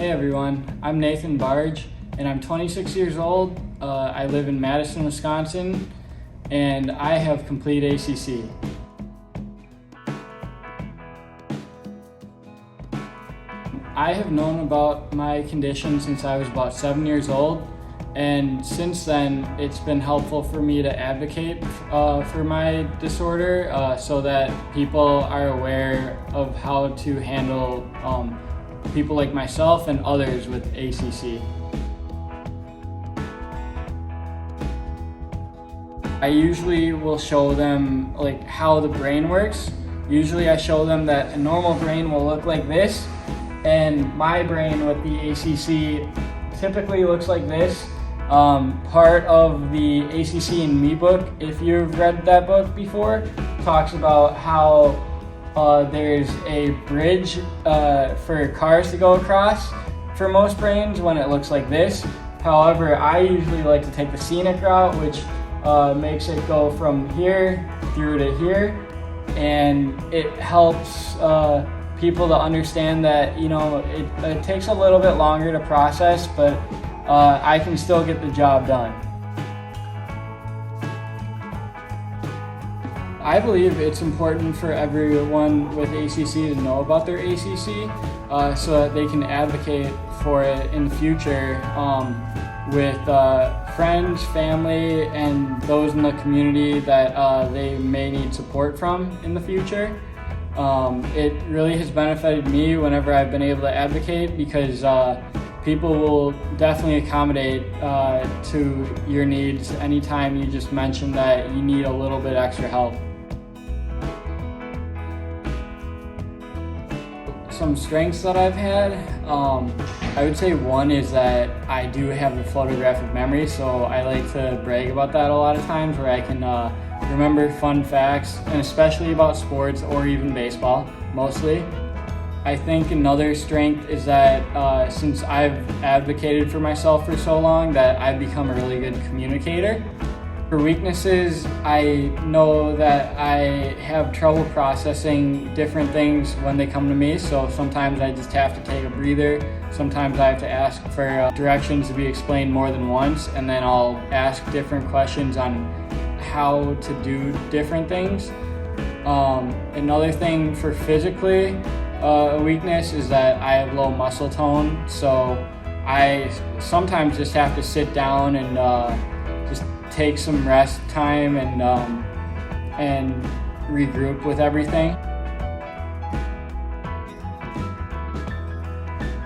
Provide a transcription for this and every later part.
Hey everyone, I'm Nathan Barge and I'm 26 years old. I live in Madison, Wisconsin, and I have complete ACC. I have known about my condition since I was about 7 years old, and since then it's been helpful for me to advocate for my disorder so that people are aware of how to handle people like myself and others with ACC. I usually will show them how the brain works. Usually I show them that a normal brain will look like this, and my brain with the ACC typically looks like this. Part of the ACC and Me book, if you've read that book before, talks about how there's a bridge for cars to go across for most brains when it looks like this. However, I usually like to take the scenic route, which makes it go from here through to here, and it helps people to understand that it takes a little bit longer to process, but I can still get the job done. I believe it's important for everyone with ACC to know about their ACC so that they can advocate for it in the future with friends, family, and those in the community that they may need support from in the future. It really has benefited me whenever I've been able to advocate, because people will definitely accommodate to your needs anytime you just mention that you need a little bit extra help. Some strengths that I've had, I would say one is that I do have a photographic memory, so I like to brag about that a lot of times, where I can remember fun facts, and especially about sports or even baseball, mostly. I think another strength is that since I've advocated for myself for so long, that I've become a really good communicator. For weaknesses, I know that I have trouble processing different things when they come to me, so sometimes I just have to take a breather. Sometimes I have to ask for directions to be explained more than once, and then I'll ask different questions on how to do different things. Another thing for physically, a weakness is that I have low muscle tone, so I sometimes just have to sit down and just take some rest time and regroup with everything.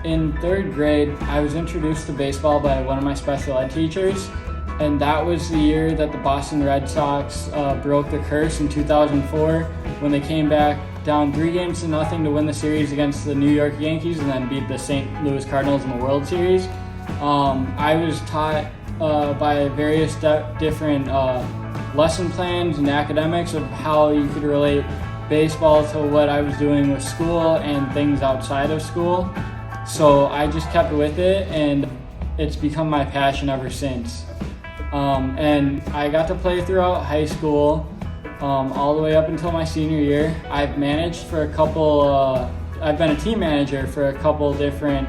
In 3rd grade, I was introduced to baseball by one of my special ed teachers, and that was the year that the Boston Red Sox broke the curse in 2004 when they came back down 3-0 to win the series against the New York Yankees and then beat the St. Louis Cardinals in the World Series. I was taught by various different lesson plans and academics of how you could relate baseball to what I was doing with school and things outside of school. So I just kept with it, and it's become my passion ever since. And I got to play throughout high school, all the way up until my senior year. I've managed for a couple, I've been a team manager for a couple different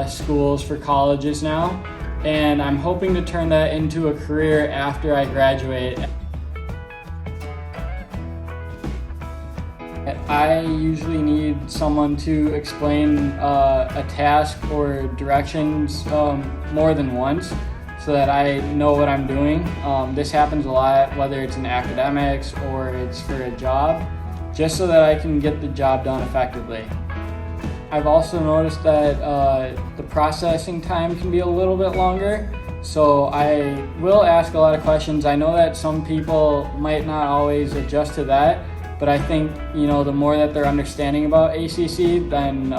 schools for colleges now, and I'm hoping to turn that into a career after I graduate. I usually need someone to explain a task or directions more than once, so that I know what I'm doing. This happens a lot, whether it's in academics or it's for a job, just so that I can get the job done effectively. I've also noticed that the processing time can be a little bit longer, so I will ask a lot of questions. I know that some people might not always adjust to that, but I think the more that they're understanding about ACC, then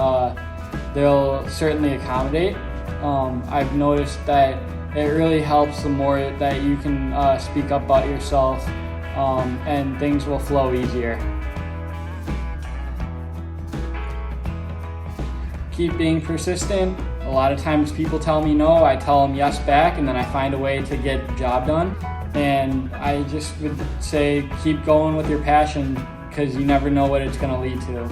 they'll certainly accommodate. I've noticed that it really helps the more that you can speak up about yourself, and things will flow easier. Keep being persistent. A lot of times people tell me no, I tell them yes back, and then I find a way to get the job done. And I just would say keep going with your passion, because you never know what it's going to lead to.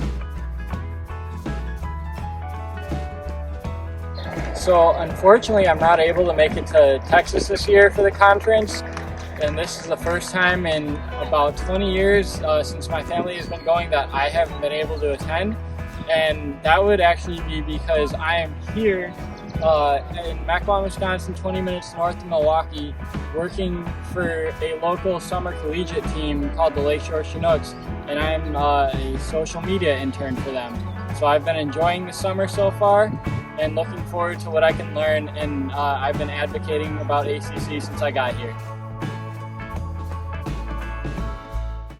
So unfortunately, I'm not able to make it to Texas this year for the conference. And this is the first time in about 20 years since my family has been going that I haven't been able to attend. And that would actually be because I am here in Mequon, Wisconsin, 20 minutes north of Milwaukee, working for a local summer collegiate team called the Lakeshore Chinooks, and I'm a social media intern for them. So I've been enjoying the summer so far and looking forward to what I can learn, and I've been advocating about ACC since I got here.